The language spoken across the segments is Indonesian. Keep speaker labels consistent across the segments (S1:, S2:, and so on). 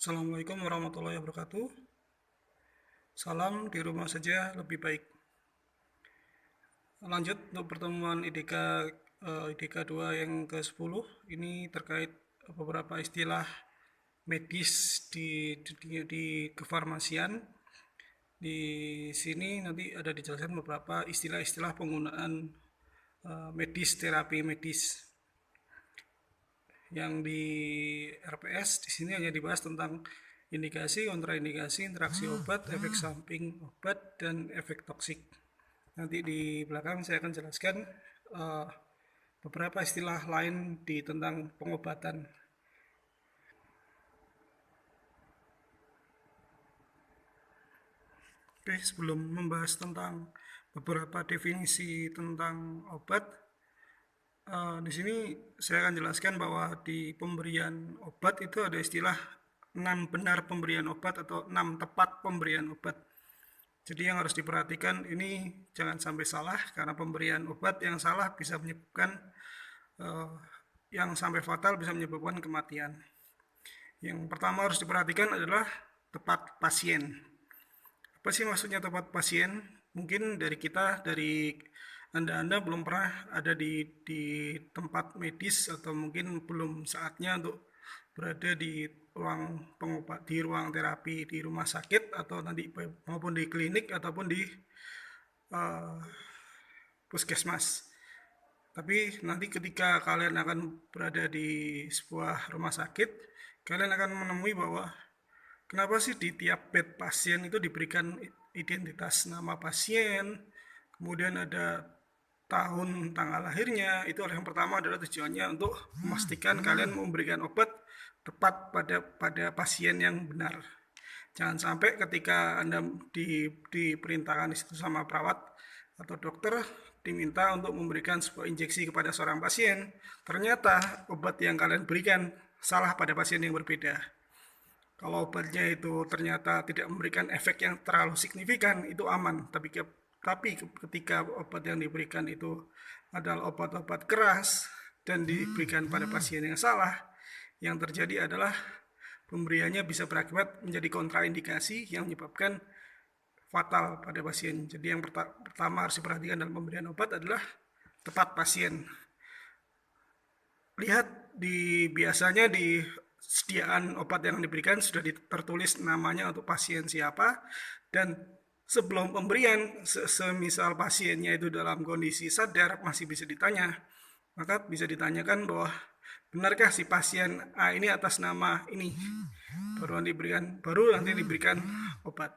S1: Assalamualaikum warahmatullahi wabarakatuh. Salam di rumah saja lebih baik. Lanjut untuk pertemuan IDK 2 yang ke-10. Ini terkait beberapa istilah medis di kefarmasian. Di sini nanti ada dijelaskan beberapa istilah-istilah penggunaan medis, terapi medis. Yang di RPS di sini hanya dibahas tentang indikasi, kontraindikasi, interaksi obat, efek samping obat, dan efek toksik. Nanti di belakang saya akan jelaskan uh, beberapa istilah lain tentang pengobatan. Oke, sebelum membahas tentang beberapa definisi tentang obat, di sini saya akan jelaskan bahwa di pemberian obat itu ada istilah 6 benar pemberian obat atau 6 tepat pemberian obat. Jadi yang harus diperhatikan ini jangan sampai salah, karena pemberian obat yang salah bisa menyebabkan yang sampai fatal, bisa menyebabkan kematian. Yang pertama harus diperhatikan adalah tepat pasien. Apa sih maksudnya tepat pasien? Mungkin dari Anda belum pernah ada di tempat medis, atau mungkin belum saatnya untuk berada di ruang pengobat, di ruang terapi di rumah sakit, atau nanti maupun di klinik ataupun di uh, puskesmas. Tapi nanti ketika kalian akan berada di sebuah rumah sakit, kalian akan menemui bahwa kenapa sih di tiap bed pasien itu diberikan identitas nama pasien, kemudian ada tahun tanggal lahirnya. Itu yang pertama adalah tujuannya untuk memastikan kalian memberikan obat tepat pada pasien yang benar. Jangan sampai ketika Anda diperintahkan itu sama perawat atau dokter, diminta untuk memberikan sebuah injeksi kepada seorang pasien, ternyata obat yang kalian berikan salah pada pasien yang berbeda. Kalau obatnya itu ternyata tidak memberikan efek yang terlalu signifikan, itu aman. Tapi ketika obat yang diberikan itu adalah obat-obat keras dan diberikan pada pasien yang salah, yang terjadi adalah pemberiannya bisa berakibat menjadi kontraindikasi yang menyebabkan fatal pada pasien. Jadi yang pertama harus diperhatikan dalam pemberian obat adalah tepat pasien. Lihat biasanya di sediaan obat yang diberikan sudah tertulis namanya untuk pasien siapa, dan sebelum pemberian, semisal pasiennya itu dalam kondisi sadar, masih bisa ditanya, maka bisa ditanyakan bahwa benarkah si pasien A ini atas nama ini, baru nanti diberikan obat.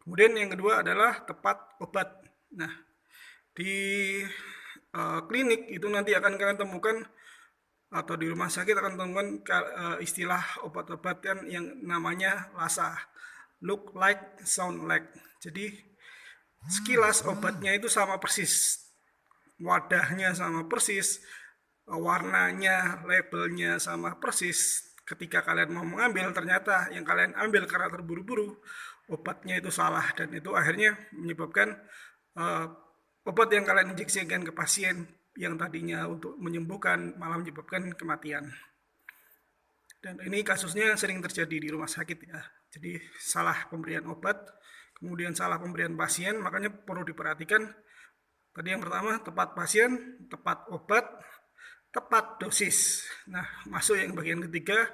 S1: Kemudian yang kedua adalah tepat obat. Nah, di klinik itu nanti akan kalian temukan, atau di rumah sakit akan temukan istilah obat-obatan yang namanya LASA, look like, sound like. Jadi sekilas obatnya itu sama persis, wadahnya sama persis, warnanya, labelnya sama persis. Ketika kalian mau mengambil, ternyata yang kalian ambil karena terburu-buru, obatnya itu salah, dan itu akhirnya menyebabkan obat yang kalian injeksikan ke pasien yang tadinya untuk menyembuhkan malah menyebabkan kematian. Dan ini kasusnya sering terjadi di rumah sakit ya. Jadi salah pemberian obat, kemudian salah pemberian pasien, makanya perlu diperhatikan. Tadi yang pertama tepat pasien, tepat obat, tepat dosis. Nah, masuk yang bagian ketiga.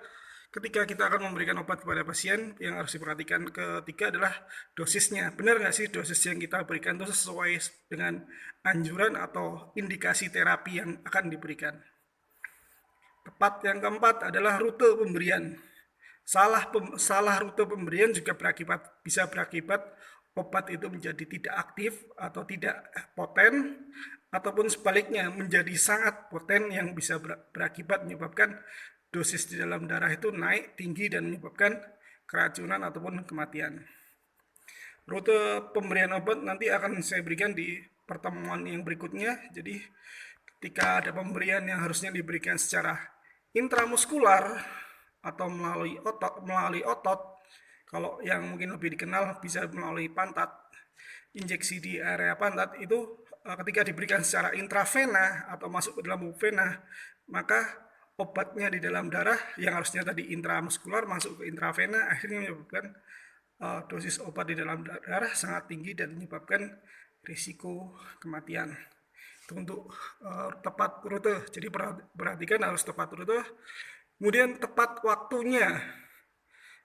S1: Ketika kita akan memberikan obat kepada pasien, yang harus diperhatikan ketiga adalah dosisnya. Benar nggak sih dosis yang kita berikan itu sesuai dengan anjuran atau indikasi terapi yang akan diberikan. Tepat yang keempat adalah rute pemberian. Salah rute pemberian juga bisa berakibat obat itu menjadi tidak aktif atau tidak poten, ataupun sebaliknya menjadi sangat poten yang bisa berakibat menyebabkan dosis di dalam darah itu naik tinggi dan menyebabkan keracunan ataupun kematian. Rute pemberian obat nanti akan saya berikan di pertemuan yang berikutnya. Jadi ketika ada pemberian yang harusnya diberikan secara intramuskular atau melalui otot, kalau yang mungkin lebih dikenal bisa melalui pantat, injeksi di area pantat itu ketika diberikan secara intravena atau masuk ke dalam vena, maka obatnya di dalam darah yang harusnya tadi intramuskular masuk ke intravena, akhirnya menyebabkan dosis obat di dalam darah sangat tinggi dan menyebabkan risiko kematian. Itu untuk tepat rute. Jadi perhatikan harus tepat rute. Kemudian tepat waktunya.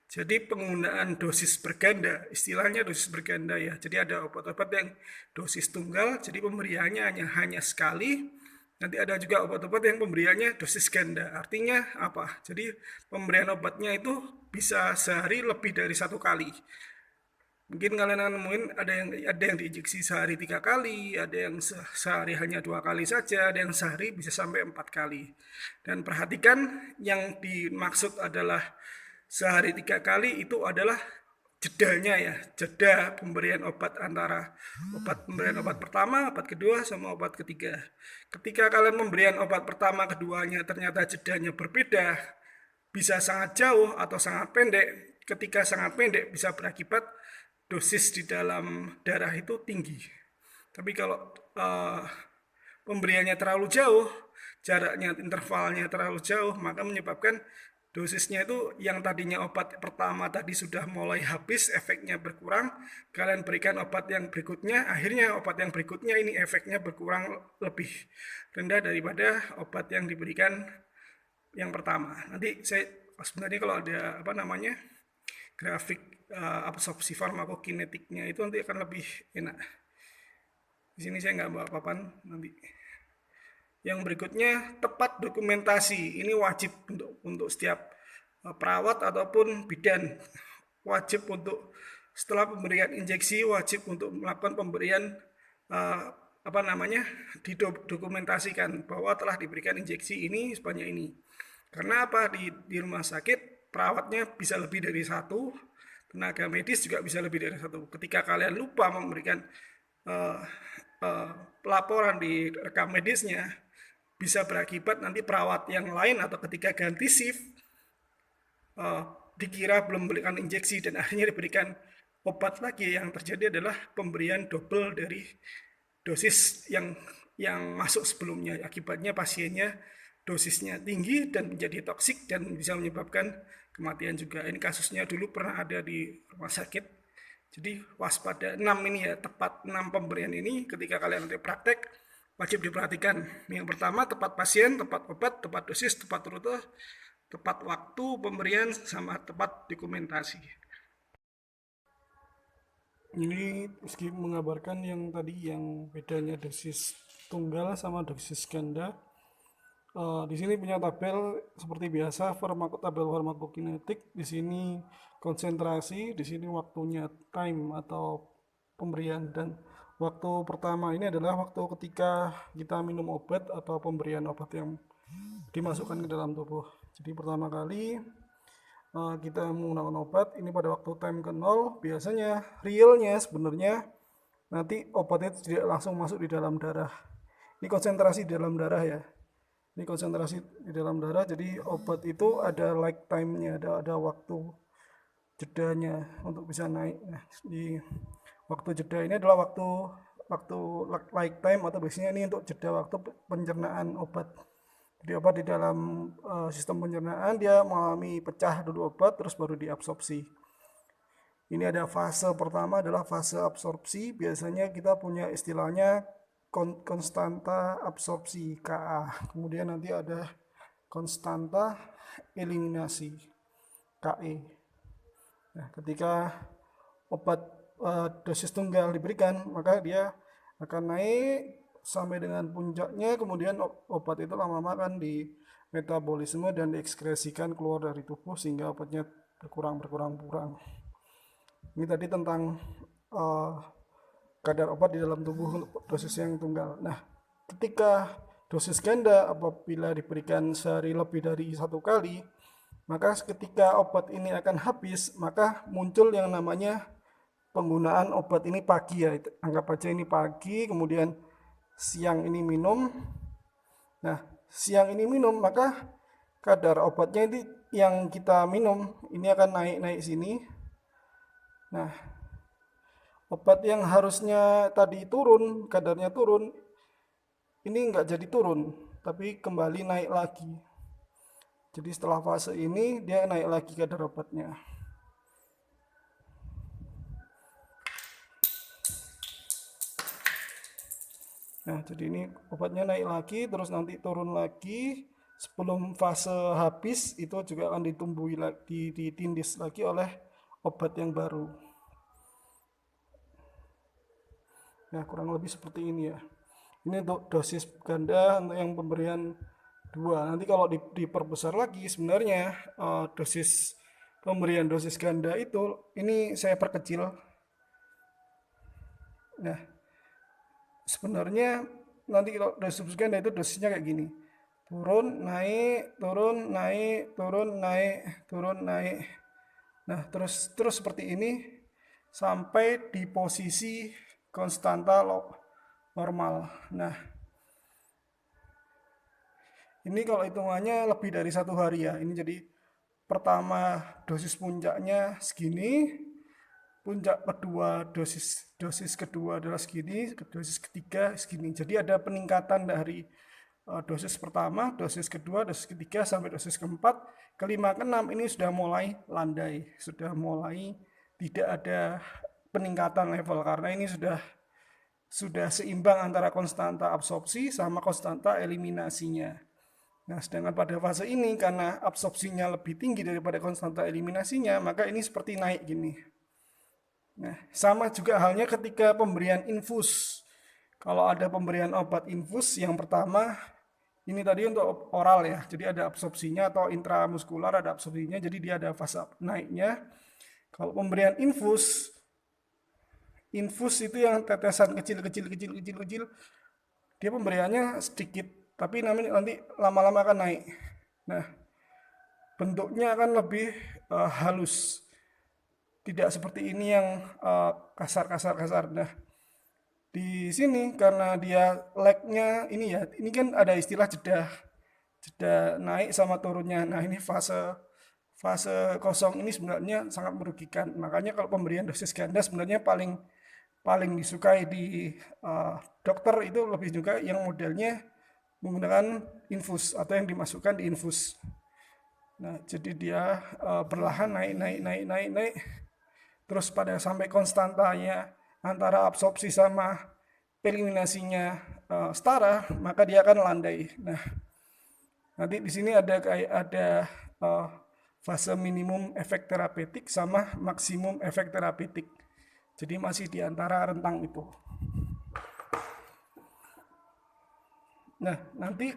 S1: Jadi penggunaan dosis berganda, istilahnya dosis berganda ya. Jadi ada obat-obat yang dosis tunggal, jadi pemberiannya hanya sekali. Nanti ada juga obat-obat yang pemberiannya dosis ganda. Artinya apa? Jadi pemberian obatnya itu bisa sehari lebih dari 1 kali. Mungkin kalian akan nemuin ada yang diinjeksi sehari 3 kali, ada yang sehari hanya 2 kali saja, ada yang sehari bisa sampai 4 kali. Dan perhatikan yang dimaksud adalah sehari 3 kali itu adalah jedanya ya, jeda pemberian obat antara pemberian obat pertama, obat kedua, sama obat ketiga. Ketika kalian pemberian obat pertama keduanya ternyata jedanya berbeda, bisa sangat jauh atau sangat pendek. Ketika sangat pendek bisa berakibat dosis di dalam darah itu tinggi. Tapi kalau pemberiannya terlalu jauh, jaraknya, intervalnya terlalu jauh, maka menyebabkan dosisnya itu yang tadinya obat pertama tadi sudah mulai habis, efeknya berkurang, kalian berikan obat yang berikutnya, akhirnya obat yang berikutnya ini efeknya berkurang lebih rendah daripada obat yang diberikan yang pertama. Nanti saya sebenarnya kalau ada grafik absorpsi farmakokinetiknya itu nanti akan lebih enak. Di sini saya nggak bawa papan nanti. Yang berikutnya tepat dokumentasi. Ini wajib untuk setiap perawat ataupun bidan. Wajib untuk setelah pemberian injeksi wajib untuk melakukan pemberian didokumentasikan bahwa telah diberikan injeksi ini sebanyak ini. Karena apa? Di rumah sakit perawatnya bisa lebih dari satu, tenaga medis juga bisa lebih dari satu. Ketika kalian lupa memberikan pelaporan di rekam medisnya, bisa berakibat nanti perawat yang lain atau ketika ganti shift dikira belum memberikan injeksi dan akhirnya diberikan obat lagi. Yang terjadi adalah pemberian double dari dosis yang masuk sebelumnya. Akibatnya pasiennya dosisnya tinggi dan menjadi toksik dan bisa menyebabkan kematian juga. Ini kasusnya dulu pernah ada di rumah sakit. Jadi waspada 6 ini ya, tepat 6 pemberian ini ketika kalian nanti praktek wajib diperhatikan. Yang pertama tepat pasien, tepat obat, tepat dosis, tepat rute, tepat waktu pemberian, sama tepat dokumentasi. Ini meski mengabarkan yang tadi yang bedanya dosis tunggal sama dosis ganda. Di sini punya tabel seperti biasa, tabel farmakokinetik. Di sini konsentrasi, di sini waktunya, time atau pemberian, dan waktu pertama ini adalah waktu ketika kita minum obat atau pemberian obat yang dimasukkan ke dalam tubuh. Jadi pertama kali kita menggunakan obat ini pada waktu time ke 0, biasanya realnya sebenarnya nanti obatnya tidak langsung masuk di dalam darah. Ini konsentrasi di dalam darah ya. Ini konsentrasi di dalam darah, jadi obat itu ada lag time-nya, ada waktu jedanya untuk bisa naik. Nah, di waktu jeda ini adalah waktu lag time, atau biasanya ini untuk jeda waktu pencernaan obat. Jadi obat di dalam sistem pencernaan dia mengalami pecah dulu obat, terus baru diabsorpsi. Ini ada fase pertama adalah fase absorpsi. Biasanya kita punya istilahnya konstanta absorpsi Ka. Kemudian nanti ada konstanta eliminasi Ke. Nah, ketika obat dosis tunggal diberikan, maka dia akan naik sampai dengan puncaknya, kemudian obat itu lama-lama akan di metabolisme dan diekskresikan keluar dari tubuh sehingga obatnya berkurang. Ini tadi tentang kadar obat di dalam tubuh dosis yang tunggal. Nah, ketika dosis ganda apabila diberikan sehari lebih dari 1 kali, maka ketika obat ini akan habis, maka muncul yang namanya penggunaan obat ini pagi ya. Anggap aja ini pagi, kemudian siang ini minum. Nah, siang ini minum, maka kadar obatnya ini yang kita minum ini akan naik sini. Nah, obat yang harusnya tadi turun, kadarnya turun, ini nggak jadi turun, tapi kembali naik lagi. Jadi setelah fase ini dia naik lagi kadar obatnya. Nah, jadi ini obatnya naik lagi, terus nanti turun lagi. Sebelum fase habis, itu juga akan ditumbuhi lagi, ditindis lagi oleh obat yang baru. Nah, kurang lebih seperti ini ya. Ini untuk dosis ganda untuk yang pemberian 2. Nanti kalau diperbesar lagi, sebenarnya dosis pemberian dosis ganda itu, ini saya perkecil. Nah, sebenarnya nanti kalau dosis ganda itu dosisnya kayak gini, turun naik turun naik turun naik turun naik. Nah, terus seperti ini sampai di posisi konstanta normal. Nah, ini kalau hitungannya lebih dari 1 hari ya. Ini jadi pertama dosis puncaknya segini, puncak kedua dosis dosis kedua adalah segini, dosis ketiga segini. Jadi ada peningkatan dari dosis pertama, dosis kedua, dosis ketiga sampai dosis keempat, kelima, keenam ini sudah mulai landai, sudah mulai tidak ada peningkatan level karena ini sudah seimbang antara konstanta absorpsi sama konstanta eliminasinya. Nah, sedangkan pada fase ini karena absorpsinya lebih tinggi daripada konstanta eliminasinya, maka ini seperti naik gini. Nah, sama juga halnya ketika pemberian infus. Kalau ada pemberian obat infus, yang pertama, ini tadi untuk oral ya, jadi ada absorpsinya atau intramuskular ada absorpsinya, jadi dia ada fase naiknya. Kalau pemberian infus, infus itu yang tetesan kecil, dia pemberiannya sedikit, tapi nanti lama-lama akan naik. Nah, bentuknya akan lebih halus, tidak seperti ini yang kasar. Nah, di sini karena dia lag-nya ini ya, ini kan ada istilah jeda naik sama turunnya. Nah, ini fase fase kosong ini sebenarnya sangat merugikan. Makanya kalau pemberian dosis ganda sebenarnya paling paling disukai di dokter itu lebih juga yang modelnya menggunakan infus atau yang dimasukkan di infus. Nah, jadi dia perlahan naik, terus pada sampai konstantanya antara absorpsi sama eliminasinya setara, maka dia akan landai. Nah, nanti di sini ada uh, fase minimum efek terapeutik sama maksimum efek terapeutik. Jadi masih di antara rentang itu. Nah, nanti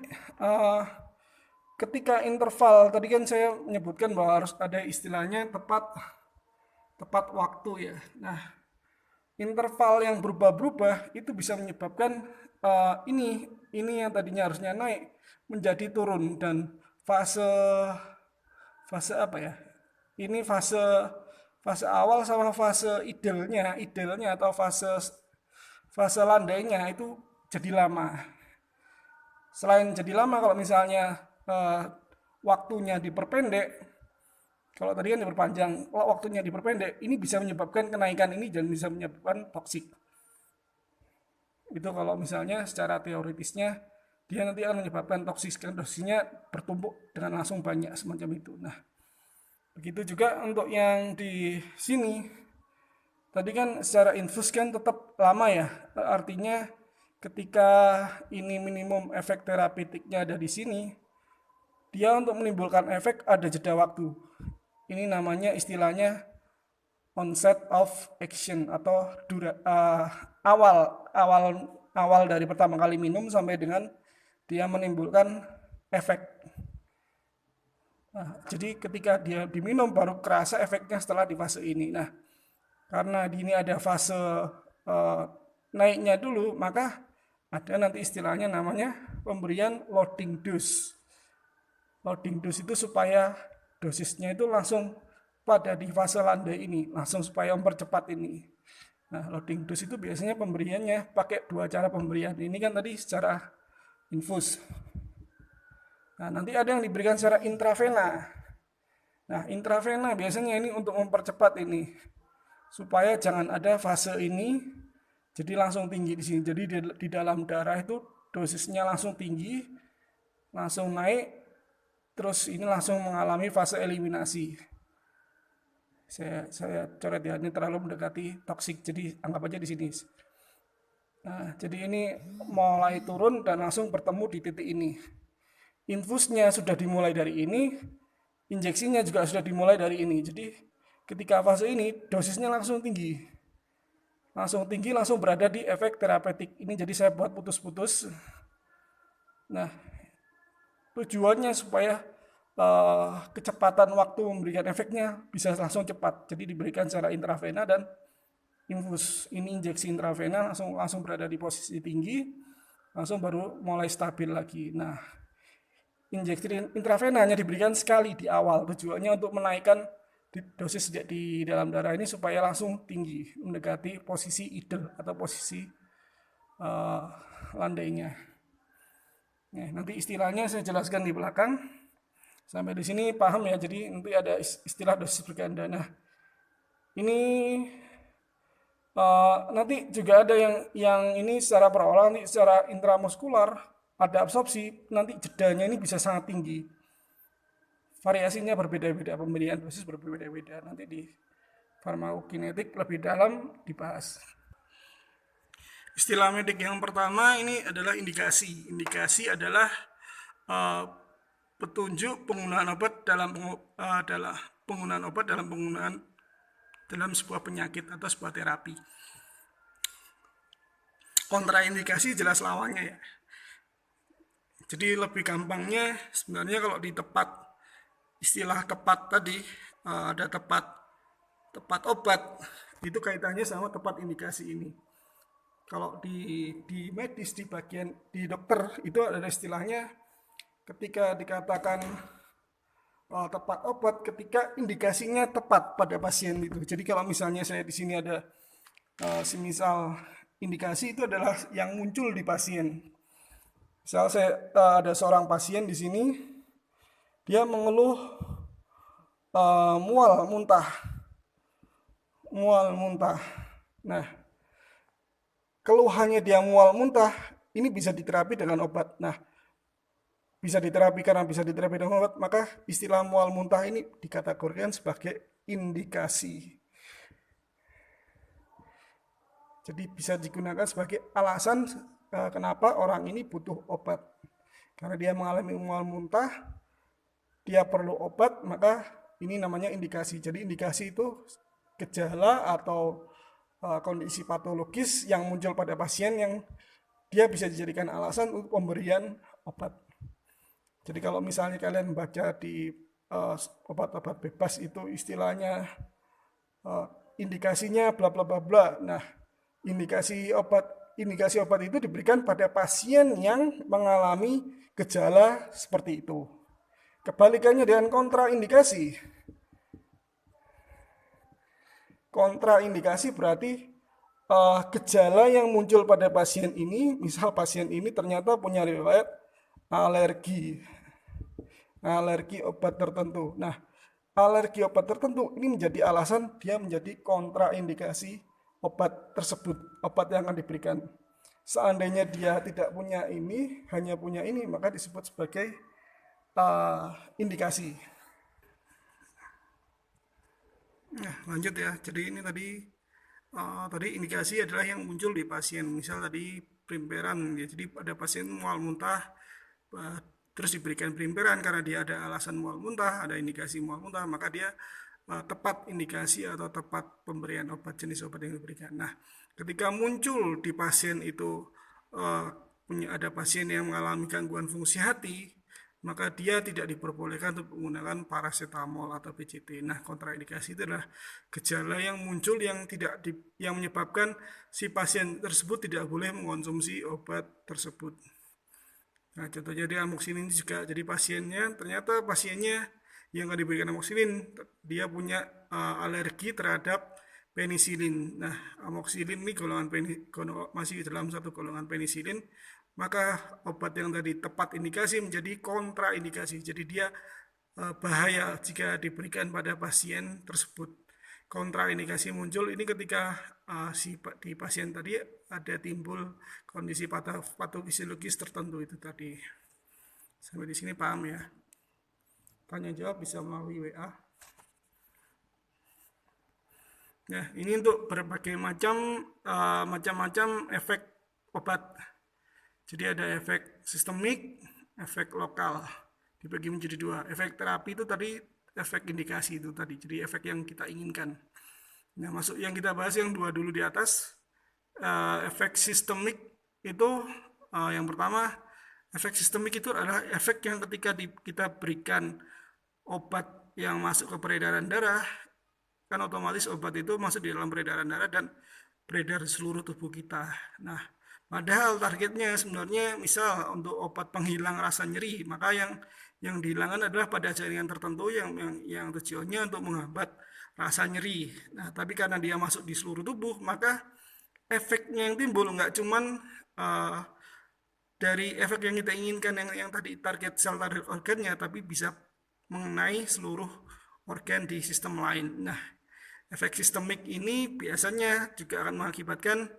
S1: ketika interval tadi kan saya menyebutkan bahwa harus ada istilahnya tepat waktu ya. Nah, interval yang berubah-berubah itu bisa menyebabkan ini yang tadinya harusnya naik menjadi turun dan fase fase apa ya? Ini fase fase awal sama fase idealnya atau fase fase landainya itu jadi lama. Selain jadi lama kalau misalnya waktunya diperpendek, kalau tadi kan diperpanjang, kalau waktunya diperpendek, ini bisa menyebabkan kenaikan ini dan bisa menyebabkan toksik. Itu kalau misalnya secara teoritisnya dia nanti akan menyebabkan dosisnya bertumpuk dengan langsung banyak semacam itu. Nah, begitu juga untuk yang di sini. Tadi kan secara infus kan tetap lama ya. Artinya ketika ini minimum efek terapeutiknya ada di sini, dia untuk menimbulkan efek ada jeda waktu. Ini namanya istilahnya onset of action atau awal awal awal dari pertama kali minum sampai dengan dia menimbulkan efek. Nah, jadi ketika dia diminum baru kerasa efeknya setelah di fase ini. Nah, karena di ini ada fase naiknya dulu, maka ada nanti istilahnya namanya pemberian loading dose. Loading dose itu supaya dosisnya itu langsung pada di fase landai ini, langsung supaya mempercepat ini. Nah, loading dose itu biasanya pemberiannya pakai 2 cara pemberian. Ini kan tadi secara infus. Nah, nanti ada yang diberikan secara intravena. Nah, intravena biasanya ini untuk mempercepat ini. Supaya jangan ada fase ini jadi langsung tinggi di sini. Jadi di dalam darah itu dosisnya langsung tinggi, langsung naik terus ini langsung mengalami fase eliminasi. Saya coret ya, ini terlalu mendekati toksik, jadi anggap aja di sini. Nah, jadi ini mulai turun dan langsung bertemu di titik ini. Infusnya sudah dimulai dari ini, injeksinya juga sudah dimulai dari ini. Jadi ketika fase ini dosisnya langsung tinggi. Langsung berada di efek terapeutik. Ini jadi saya buat putus-putus. Nah, tujuannya supaya kecepatan waktu memberikan efeknya bisa langsung cepat. Jadi diberikan secara intravena dan infus. Ini injeksi intravena langsung berada di posisi tinggi, langsung baru mulai stabil lagi. Nah, injeksi intravena hanya diberikan sekali di awal. Tujuannya untuk menaikkan dosis di dalam darah ini supaya langsung tinggi, mendekati posisi idle atau posisi landainya. Nah, nanti istilahnya saya jelaskan di belakang. Sampai di sini paham ya, jadi nanti ada istilah dosis berganda. Nah, ini nanti juga ada yang ini secara perolah, nanti secara intramuskular ada absorpsi, nanti jedanya ini bisa sangat tinggi. Variasinya berbeda-beda, pemberian dosis berbeda-beda. Nanti di farmakokinetik lebih dalam dibahas. Istilah medik yang pertama ini adalah indikasi. Indikasi adalah petunjuk penggunaan obat dalam sebuah penyakit atau sebuah terapi. Kontraindikasi jelas lawannya ya. Jadi lebih gampangnya sebenarnya kalau di istilah tepat tadi ada tepat obat, itu kaitannya sama tepat indikasi ini. Kalau di medis, di dokter itu ada istilahnya ketika dikatakan tepat obat ketika indikasinya tepat pada pasien itu. Jadi kalau misalnya saya di sini ada semisal indikasi itu adalah yang muncul di pasien. Misal saya ada seorang pasien di sini, dia mengeluh mual muntah. Nah, keluhannya dia mual muntah, ini bisa diterapi dengan obat. Nah, bisa diterapi dengan obat, maka istilah mual muntah ini dikategorikan sebagai indikasi. Jadi bisa digunakan sebagai alasan kenapa orang ini butuh obat. Karena dia mengalami mual muntah, dia perlu obat, maka ini namanya indikasi. Jadi indikasi itu gejala atau kondisi patologis yang muncul pada pasien yang dia bisa dijadikan alasan untuk pemberian obat. Jadi kalau misalnya kalian baca di obat-obat bebas itu istilahnya indikasinya bla bla bla bla. Nah, indikasi obat itu diberikan pada pasien yang mengalami gejala seperti itu. Kebalikannya dengan kontraindikasi. Kontraindikasi berarti gejala yang muncul pada pasien ini, misal pasien ini ternyata punya riwayat alergi obat tertentu. Nah, alergi obat tertentu ini menjadi alasan dia menjadi kontraindikasi obat tersebut, obat yang akan diberikan. Seandainya dia tidak punya ini, hanya punya ini, maka disebut sebagai indikasi. Nah, lanjut ya. Jadi ini tadi indikasi adalah yang muncul di pasien. Misal tadi perimperan ya. Jadi ada pasien mual muntah, terus diberikan perimperan karena dia ada alasan mual muntah, ada indikasi mual muntah, maka dia tepat indikasi atau tepat pemberian jenis obat yang diberikan. Nah, ketika muncul di pasien itu ada pasien yang mengalami gangguan fungsi hati, maka dia tidak diperbolehkan untuk menggunakan paracetamol atau PCT. Nah, kontraindikasi itu adalah gejala yang muncul yang menyebabkan si pasien tersebut tidak boleh mengonsumsi obat tersebut. Nah, contohnya di amoxicillin juga. Jadi ternyata pasiennya yang akan diberikan amoxicillin, dia punya alergi terhadap penisilin. Nah, amoxicillin ini masih dalam satu golongan penisilin, maka obat yang tadi tepat indikasi menjadi kontraindikasi. Jadi dia bahaya jika diberikan pada pasien tersebut. Kontraindikasi muncul ini ketika di pasien tadi ada timbul kondisi patofisiologis tertentu itu tadi. Sampai di sini paham ya? tanya jawab bisa melalui WA. Nah, ini untuk berbagai macam efek obat. Jadi ada efek sistemik, efek lokal. Dibagi menjadi dua. Efek terapi itu tadi efek indikasi itu tadi. Jadi efek yang kita inginkan. Nah, masuk yang kita bahas yang dua dulu di atas. Efek sistemik itu yang pertama, efek sistemik itu adalah efek yang ketika kita berikan obat yang masuk ke peredaran darah, kan otomatis obat itu masuk di dalam peredaran darah dan beredar di seluruh tubuh kita. Nah, padahal targetnya sebenarnya misal untuk obat penghilang rasa nyeri, maka yang dihilangkan adalah pada jaringan tertentu yang tujuannya untuk menghambat rasa nyeri. Nah, tapi karena dia masuk di seluruh tubuh, maka efeknya yang timbul nggak cuman dari efek yang kita inginkan yang tadi target sel target organnya, tapi bisa mengenai seluruh organ di sistem lain. Nah, efek sistemik ini biasanya juga akan mengakibatkan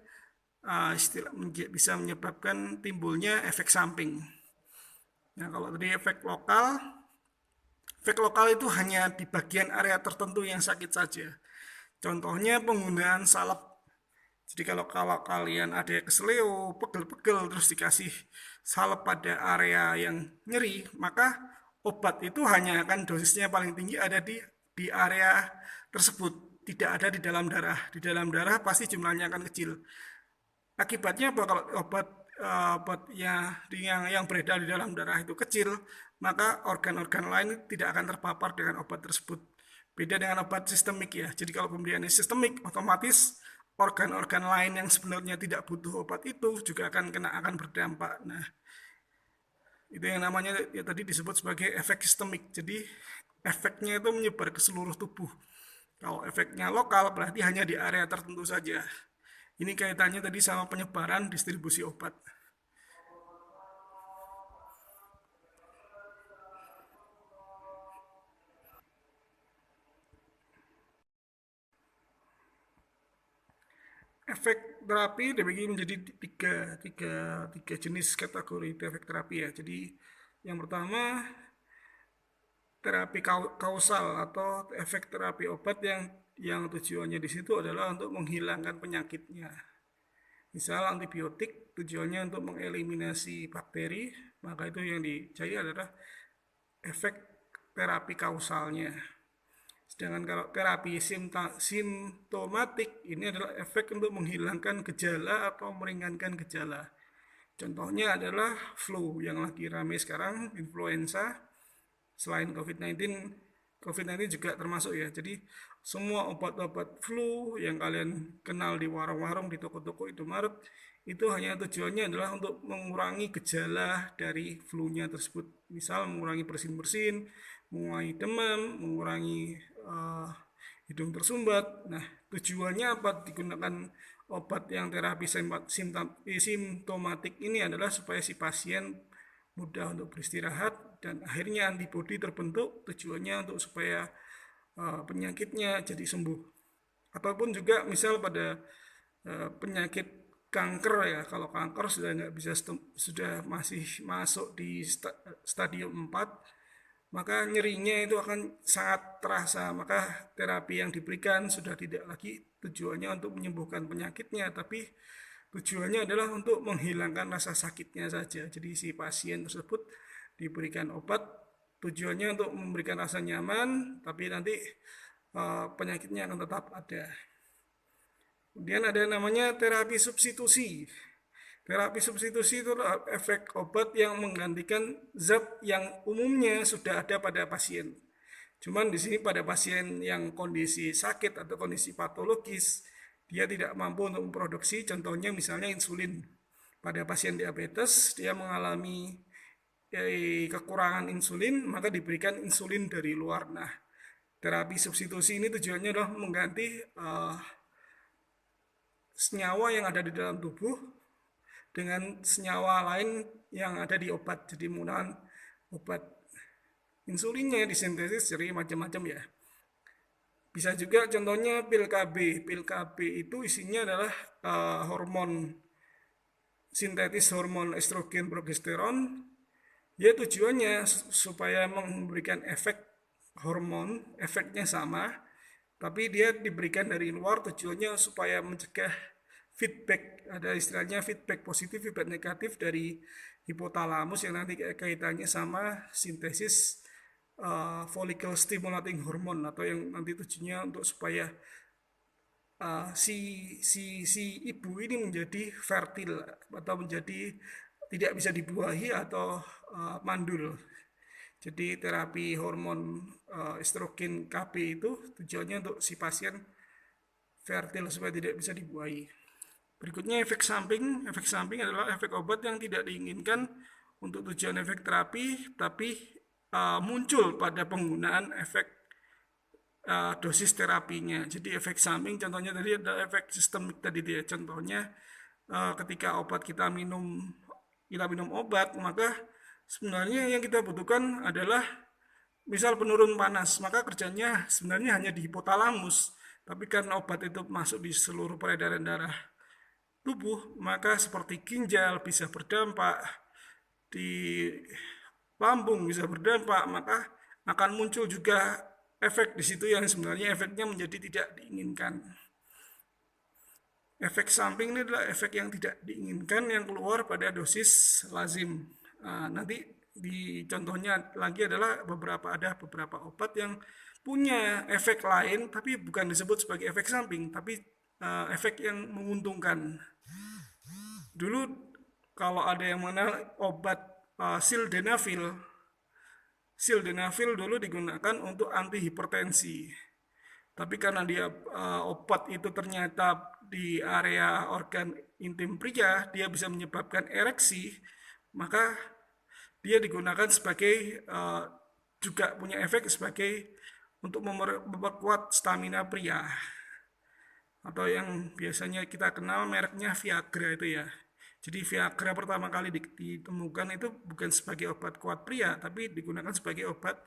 S1: bisa menyebabkan timbulnya efek samping. Nah, kalau tadi efek lokal itu hanya di bagian area tertentu yang sakit saja. Contohnya penggunaan salep. Jadi kalau kalian ada keseleo, pegel-pegel, terus dikasih salep pada area yang nyeri, maka obat itu hanya akan dosisnya paling tinggi ada di area tersebut, tidak ada di dalam darah. Di dalam darah pasti jumlahnya akan kecil. Akibatnya apa kalau obat yang beredar di dalam darah itu kecil, maka organ-organ lain tidak akan terpapar dengan obat tersebut. Beda dengan obat sistemik ya. Jadi kalau pemberiannya sistemik, otomatis organ-organ lain yang sebenarnya tidak butuh obat itu juga akan berdampak. Nah, itu yang namanya ya tadi disebut sebagai efek sistemik. Jadi efeknya itu menyebar ke seluruh tubuh. Kalau efeknya lokal berarti hanya di area tertentu saja. Ini kaitannya tadi sama penyebaran distribusi obat. Efek terapi dibagi menjadi tiga jenis kategori efek terapi ya. Jadi yang pertama terapi kausal atau efek terapi obat yang tujuannya di situ adalah untuk menghilangkan penyakitnya. Misal antibiotik tujuannya untuk mengeliminasi bakteri, maka itu yang dicari adalah efek terapi kausalnya. Sedangkan kalau terapi simptomatik ini adalah efek untuk menghilangkan gejala atau meringankan gejala. Contohnya adalah flu yang lagi ramai sekarang, influenza. Selain COVID-19 juga termasuk ya. Jadi semua obat-obat flu yang kalian kenal di warung-warung, di toko-toko Indomaret, itu hanya tujuannya adalah untuk mengurangi gejala dari flu-nya tersebut. Misal mengurangi bersin-bersin, mengurangi demam, mengurangi hidung tersumbat. Nah, tujuannya apa digunakan obat yang terapi simptomatik ini adalah supaya si pasien mudah untuk beristirahat dan akhirnya antibodi terbentuk, tujuannya untuk supaya penyakitnya jadi sembuh. Ataupun juga misal pada penyakit kanker ya, kalau kanker sudah masih masuk di stadium 4, maka nyerinya itu akan sangat terasa. Maka terapi yang diberikan sudah tidak lagi tujuannya untuk menyembuhkan penyakitnya, tapi tujuannya adalah untuk menghilangkan rasa sakitnya saja. Jadi si pasien tersebut diberikan obat tujuannya untuk memberikan rasa nyaman, tapi nanti penyakitnya akan tetap ada. Kemudian ada namanya terapi substitusi. Terapi substitusi itu adalah efek obat yang menggantikan zat yang umumnya sudah ada pada pasien. Cuman di sini pada pasien yang kondisi sakit atau kondisi patologis, dia tidak mampu untuk memproduksi, contohnya misalnya insulin. Pada pasien diabetes, dia mengalami kekurangan insulin, maka diberikan insulin dari luar. Nah, terapi substitusi ini tujuannya adalah mengganti senyawa yang ada di dalam tubuh dengan senyawa lain yang ada di obat. Jadi menggunakan obat insulinnya disintesis dari macam-macam ya. Bisa juga contohnya pil KB. Pil KB itu isinya adalah sintetis hormon estrogen progesteron Ya tujuannya supaya memberikan efek hormon, efeknya sama, tapi dia diberikan dari luar tujuannya supaya mencegah feedback, ada istilahnya feedback positif, feedback negatif dari hipotalamus yang nanti kaitannya sama sintesis follicle stimulating hormone, atau yang nanti tujuannya untuk supaya si si ibu ini menjadi fertil atau menjadi tidak bisa dibuahi atau mandul. Jadi terapi hormon estrogen KB itu tujuannya untuk si pasien fertil supaya tidak bisa dibuahi. Berikutnya efek samping. Efek samping adalah efek obat yang tidak diinginkan untuk tujuan efek terapi, tapi muncul pada penggunaan efek dosis terapinya. Jadi efek samping contohnya tadi ada efek sistemik tadi ya. Contohnya ketika kita minum obat, maka sebenarnya yang kita butuhkan adalah misal penurun panas, maka kerjanya sebenarnya hanya di hipotalamus. Tapi karena obat itu masuk di seluruh peredaran darah tubuh, maka seperti ginjal bisa berdampak, di lambung bisa berdampak, maka akan muncul juga efek di situ yang sebenarnya efeknya menjadi tidak diinginkan. Efek samping ini adalah efek yang tidak diinginkan yang keluar pada dosis lazim. Nanti di contohnya lagi adalah ada beberapa obat yang punya efek lain tapi bukan disebut sebagai efek samping, tapi efek yang menguntungkan. Dulu kalau ada yang mengenal obat sildenafil, sildenafil dulu digunakan untuk anti hipertensi. Tapi karena dia obat itu ternyata di area organ intim pria, dia bisa menyebabkan ereksi, maka dia digunakan sebagai juga punya efek sebagai untuk memperkuat stamina pria, atau yang biasanya kita kenal mereknya Viagra itu ya. Jadi Viagra pertama kali ditemukan itu bukan sebagai obat kuat pria, tapi digunakan sebagai obat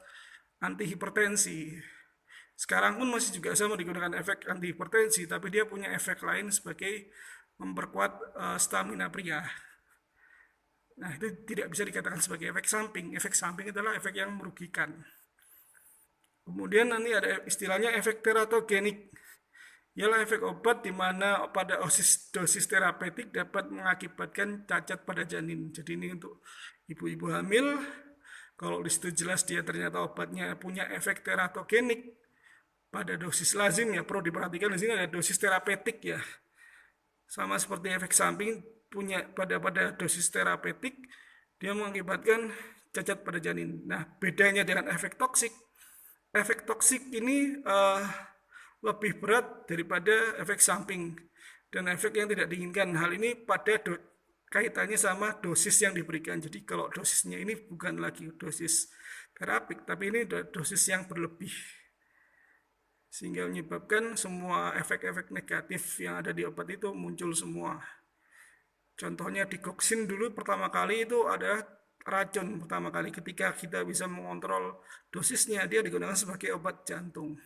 S1: anti hipertensi. Sekarang pun masih juga sama digunakan efek anti hipertensi, tapi dia punya efek lain sebagai memperkuat stamina pria. Nah, itu tidak bisa dikatakan sebagai efek samping. Efek samping adalah efek yang merugikan. Kemudian nanti ada istilahnya efek teratogenik. Ialah efek obat di mana pada dosis terapeutik dapat mengakibatkan cacat pada janin. Jadi ini untuk ibu-ibu hamil. Kalau di situ jelas dia ternyata obatnya punya efek teratogenik pada dosis lazim, ya perlu diperhatikan di sini ada dosis terapeutik ya. Sama seperti efek samping punya pada dosis terapeutik dia mengakibatkan cacat pada janin. Nah, bedanya dengan efek toksik ini lebih berat daripada efek samping dan efek yang tidak diinginkan. Hal ini pada kaitannya sama dosis yang diberikan. Jadi kalau dosisnya ini bukan lagi dosis terapik, tapi ini dosis yang berlebih, sehingga menyebabkan semua efek-efek negatif yang ada di obat itu muncul semua. Contohnya digoxin dulu pertama kali itu ada racun pertama kali, ketika kita bisa mengontrol dosisnya dia digunakan sebagai obat jantung.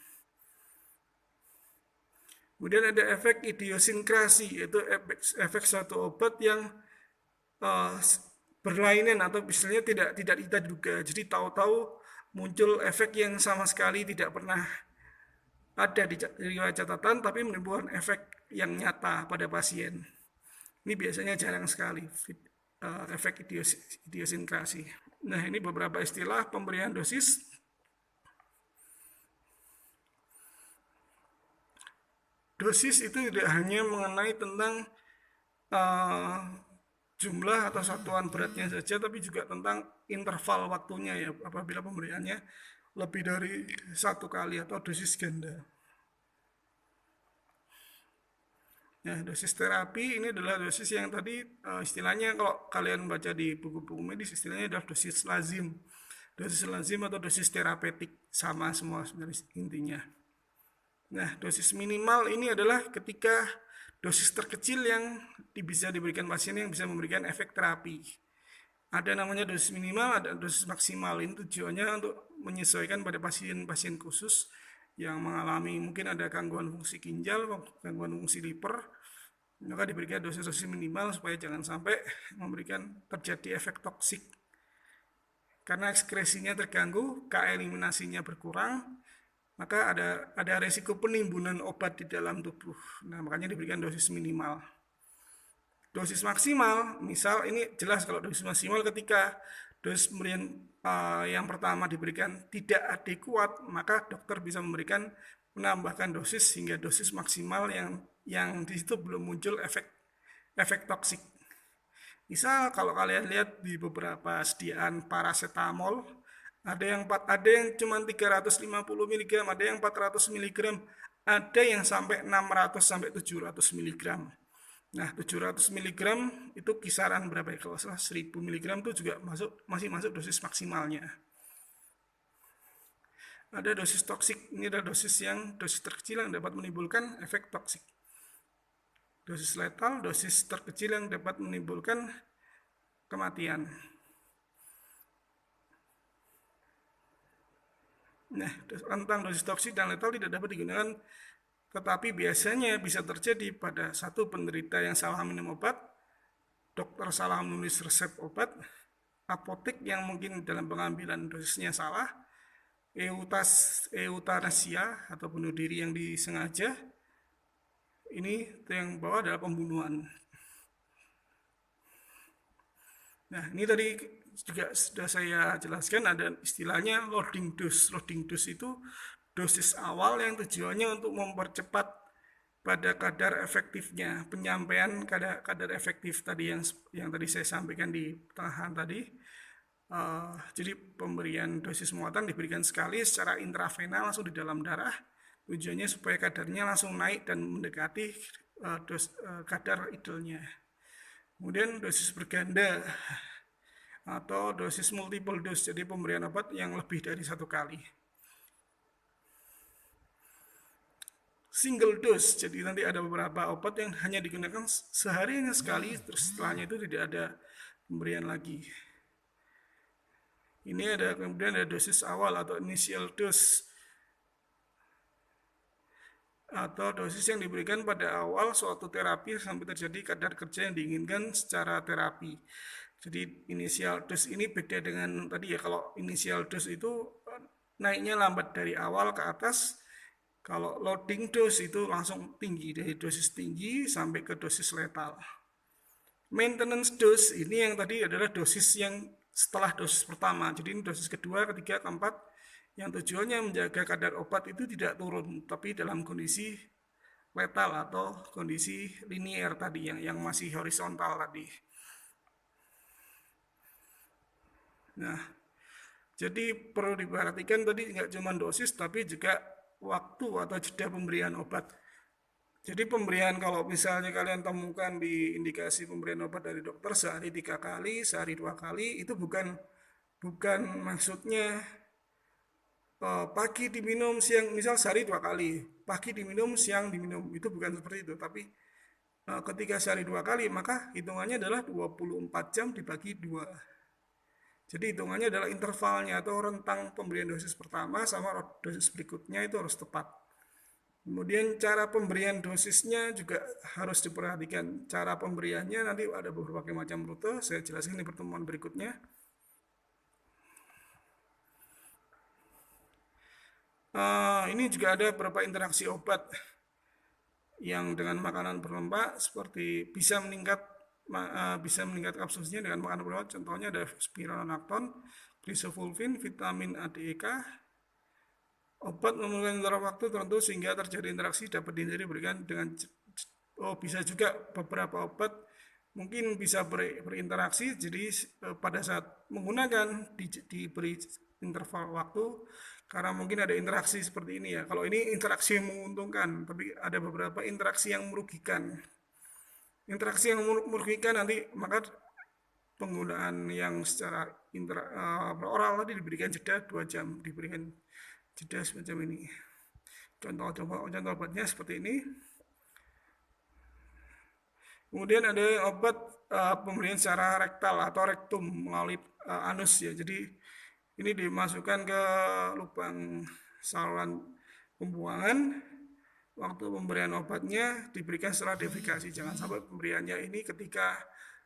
S1: Kemudian ada efek idiosinkrasi, yaitu efek suatu obat yang berlainan atau misalnya tidak kita duga. Jadi tahu-tahu muncul efek yang sama sekali tidak pernah ada di riwayat catatan, tapi menimbulkan efek yang nyata pada pasien. Ini biasanya jarang sekali efek idiosinkrasi. Nah, ini beberapa istilah pemberian dosis. Dosis itu tidak hanya mengenai tentang jumlah atau satuan beratnya saja, tapi juga tentang interval waktunya ya, apabila pemberiannya lebih dari satu kali atau dosis ganda. Nah, dosis terapi ini adalah dosis yang tadi istilahnya kalau kalian baca di buku-buku medis istilahnya adalah dosis lazim. Dosis lazim atau dosis terapeutik sama semua sebenarnya intinya. Nah, dosis minimal ini adalah ketika dosis terkecil yang bisa diberikan pasien yang bisa memberikan efek terapi. Ada namanya dosis minimal, ada dosis maksimal. Ini tujuannya untuk menyesuaikan pada pasien-pasien khusus yang mengalami mungkin ada gangguan fungsi ginjal, gangguan fungsi liver, maka diberikan dosis-dosis minimal supaya jangan sampai memberikan terjadi efek toksik. karena ekskresinya terganggu, K eliminasinya berkurang, maka ada resiko penimbunan obat di dalam tubuh. Nah, makanya diberikan dosis minimal. Dosis maksimal, misal ini jelas kalau dosis maksimal ketika dosis pemberian yang pertama diberikan tidak adekuat, maka dokter bisa menambahkan dosis hingga dosis maksimal yang di situ belum muncul efek toksik. Misal kalau kalian lihat di beberapa sediaan paracetamol, ada yang cuma 350 mg, ada yang 400 mg, ada yang sampai 600 sampai 700 mg. Nah, 700 mg itu kisaran berapa ya? Kalau salah 1000 mg itu juga masih masuk dosis maksimalnya. Ada dosis toksik, ini ada dosis terkecil yang dapat menimbulkan efek toksik. Dosis letal, dosis terkecil yang dapat menimbulkan kematian. Nah, tentang dosis toksik dan letal tidak dapat digunakan, tetapi biasanya bisa terjadi pada satu penderita yang salah minum obat, dokter salah menulis resep obat, apotek yang mungkin dalam pengambilan dosisnya salah, eutanasia atau bunuh diri yang disengaja. Ini yang bawah adalah pembunuhan. Nah, ini tadi juga sudah saya jelaskan, ada istilahnya loading dose. Loading dose itu dosis awal yang tujuannya untuk mempercepat pada kadar efektifnya, penyampaian kadar efektif tadi yang tadi saya sampaikan di tengah tadi. Jadi pemberian dosis muatan diberikan sekali secara intravenal langsung di dalam darah. Tujuannya supaya kadarnya langsung naik dan mendekati kadar idealnya. Kemudian dosis berganda atau dosis multiple dose, jadi pemberian obat yang lebih dari satu kali. Single dose, jadi nanti ada beberapa obat yang hanya digunakan sehari hanya sekali, terus setelahnya itu tidak ada pemberian lagi. Ini kemudian ada dosis awal atau initial dose, atau dosis yang diberikan pada awal suatu terapi sampai terjadi kadar kerja yang diinginkan secara terapi. Jadi initial dose ini beda dengan tadi ya, kalau initial dose itu naiknya lambat dari awal ke atas. Kalau loading dose itu langsung tinggi, dari dosis tinggi sampai ke dosis letal. Maintenance dose ini yang tadi adalah dosis yang setelah dosis pertama. Jadi ini dosis kedua, ketiga, keempat, yang tujuannya menjaga kadar obat itu tidak turun, tapi dalam kondisi letal atau kondisi linier tadi, yang masih horizontal tadi. Nah, jadi perlu diperhatikan tadi nggak cuma dosis, tapi juga waktu atau jeda pemberian obat. Jadi pemberian, kalau misalnya kalian temukan di indikasi pemberian obat dari dokter sehari 3 kali, sehari 2 kali, itu bukan maksudnya pagi diminum, siang, misal sehari 2 kali, pagi diminum, siang diminum, itu bukan seperti itu. Tapi ketika sehari 2 kali, maka hitungannya adalah 24 jam dibagi 2. Jadi hitungannya adalah intervalnya atau rentang pemberian dosis pertama sama dosis berikutnya itu harus tepat. Kemudian cara pemberian dosisnya juga harus diperhatikan. Cara pemberiannya nanti ada berbagai macam rute, saya jelaskan di pertemuan berikutnya. Ini juga ada beberapa interaksi obat yang dengan makanan berlemak, seperti bisa meningkat absorpsinya dengan makanan berlemak. Contohnya ada spironolactone, glycovulvin, vitamin A, D, E, K. Obat memerlukan interval waktu tertentu sehingga terjadi interaksi dapat dihindari berikan dengan bisa juga beberapa obat mungkin bisa berinteraksi, jadi pada saat menggunakan diberi interval waktu karena mungkin ada interaksi seperti ini ya. Kalau ini interaksi yang menguntungkan, tapi ada beberapa interaksi yang merugikan. Interaksi yang merugikan nanti maka penggunaan yang secara oral tadi diberikan jeda 2 jam, diberikan jeda semacam ini. Contoh obatnya seperti ini. Kemudian ada obat pemberian secara rektal atau rektum melalui anus ya. Jadi ini dimasukkan ke lubang saluran pembuangan. Waktu pemberian obatnya diberikan setelah defekasi. Jangan sampai pemberiannya ini ketika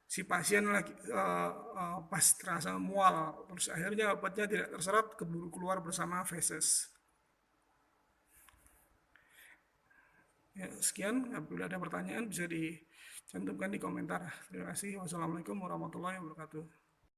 S1: si pasien lagi pas terasa mual, terus akhirnya obatnya tidak terserap, keburu keluar bersama feses. Ya, sekian. Apabila ada pertanyaan bisa dicantumkan di komentar. Terima kasih. Wassalamualaikum warahmatullahi wabarakatuh.